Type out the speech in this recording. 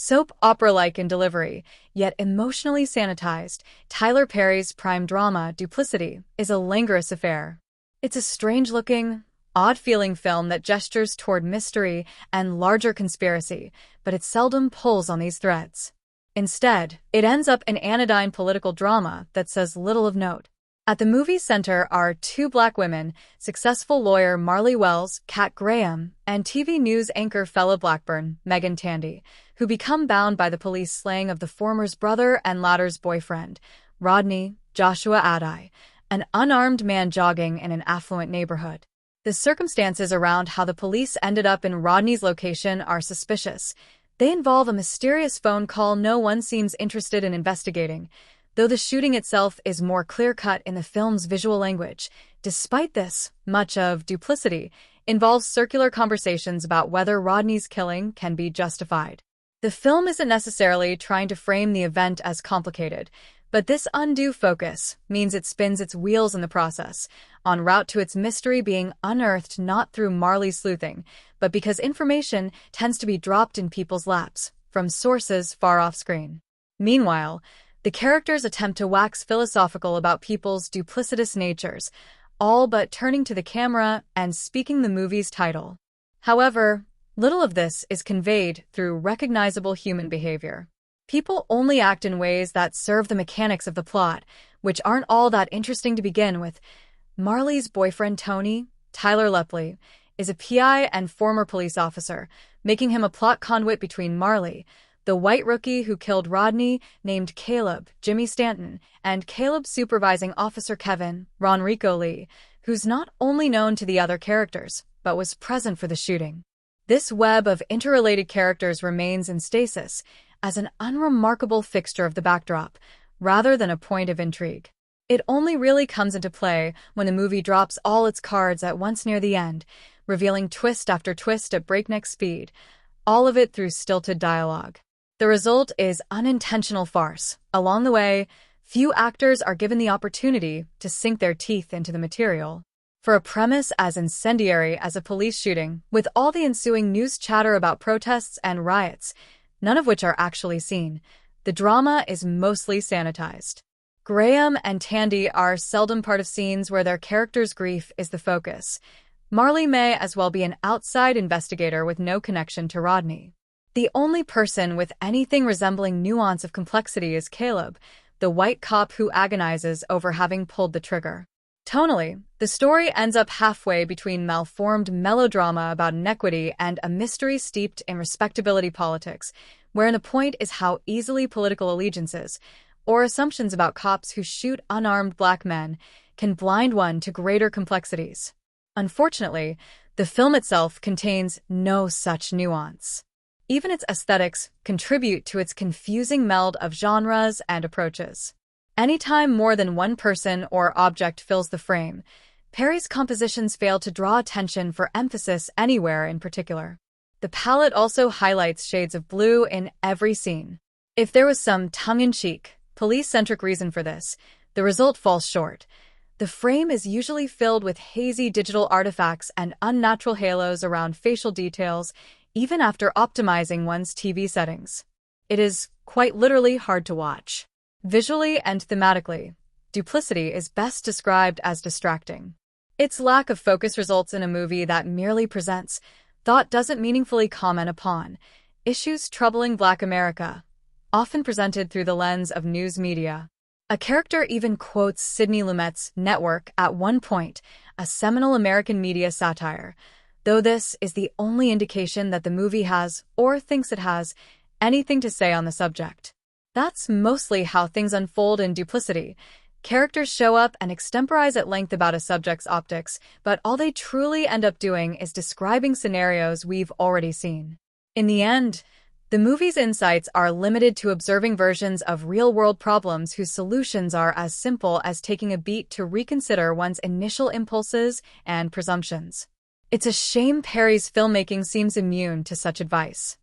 Soap opera-like in delivery, yet emotionally sanitized, Tyler Perry's prime drama, Duplicity, is a languorous affair. It's a strange-looking, odd-feeling film that gestures toward mystery and larger conspiracy, but it seldom pulls on these threads. Instead, it ends up an anodyne political drama that says little of note. At the movie's center are two Black women, successful lawyer Marley Wells, Kat Graham, and TV news anchor Fella Blackburn, Megan Tandy, who become bound by the police slaying of the former's brother and latter's boyfriend, Rodney Joshua Adai, an unarmed man jogging in an affluent neighborhood. The circumstances around how the police ended up in Rodney's location are suspicious. They involve a mysterious phone call no one seems interested in investigating, though the shooting itself is more clear-cut in the film's visual language. Despite this, much of Duplicity involves circular conversations about whether Rodney's killing can be justified. The film isn't necessarily trying to frame the event as complicated, but this undue focus means it spins its wheels in the process, en route to its mystery being unearthed not through Marley's sleuthing, but because information tends to be dropped in people's laps, from sources far off-screen. Meanwhile, the characters attempt to wax philosophical about people's duplicitous natures, all but turning to the camera and speaking the movie's title. However, little of this is conveyed through recognizable human behavior. People only act in ways that serve the mechanics of the plot, which aren't all that interesting to begin with. Marley's boyfriend Tony, Tyler Lepley, is a PI and former police officer, making him a plot conduit between Marley, the white rookie who killed Rodney, named Caleb, Jimmy Stanton, and Caleb's supervising officer Kevin, Ronrico Lee, who's not only known to the other characters, but was present for the shooting. This web of interrelated characters remains in stasis as an unremarkable fixture of the backdrop, rather than a point of intrigue. It only really comes into play when the movie drops all its cards at once near the end, revealing twist after twist at breakneck speed, all of it through stilted dialogue. The result is unintentional farce. Along the way, few actors are given the opportunity to sink their teeth into the material. For a premise as incendiary as a police shooting, with all the ensuing news chatter about protests and riots, none of which are actually seen, the drama is mostly sanitized. Graham and Tandy are seldom part of scenes where their character's grief is the focus. Marley may as well be an outside investigator with no connection to Rodney. The only person with anything resembling nuance of complexity is Caleb, the white cop who agonizes over having pulled the trigger. Tonally, the story ends up halfway between malformed melodrama about inequity and a mystery steeped in respectability politics, wherein the point is how easily political allegiances, or assumptions about cops who shoot unarmed Black men, can blind one to greater complexities. Unfortunately, the film itself contains no such nuance. Even its aesthetics contribute to its confusing meld of genres and approaches. Anytime more than one person or object fills the frame, Perry's compositions fail to draw attention for emphasis anywhere in particular. The palette also highlights shades of blue in every scene. If there was some tongue-in-cheek, police-centric reason for this, the result falls short. The frame is usually filled with hazy digital artifacts and unnatural halos around facial details, even after optimizing one's TV settings. It is, quite literally, hard to watch. Visually and thematically, Duplicity is best described as distracting. Its lack of focus results in a movie that merely presents, thought doesn't meaningfully comment upon, issues troubling Black America, often presented through the lens of news media. A character even quotes Sidney Lumet's Network at one point, a seminal American media satire, though this is the only indication that the movie has, or thinks it has, anything to say on the subject. That's mostly how things unfold in Duplicity. Characters show up and extemporize at length about a subject's optics, but all they truly end up doing is describing scenarios we've already seen. In the end, the movie's insights are limited to observing versions of real-world problems whose solutions are as simple as taking a beat to reconsider one's initial impulses and presumptions. It's a shame Perry's filmmaking seems immune to such advice.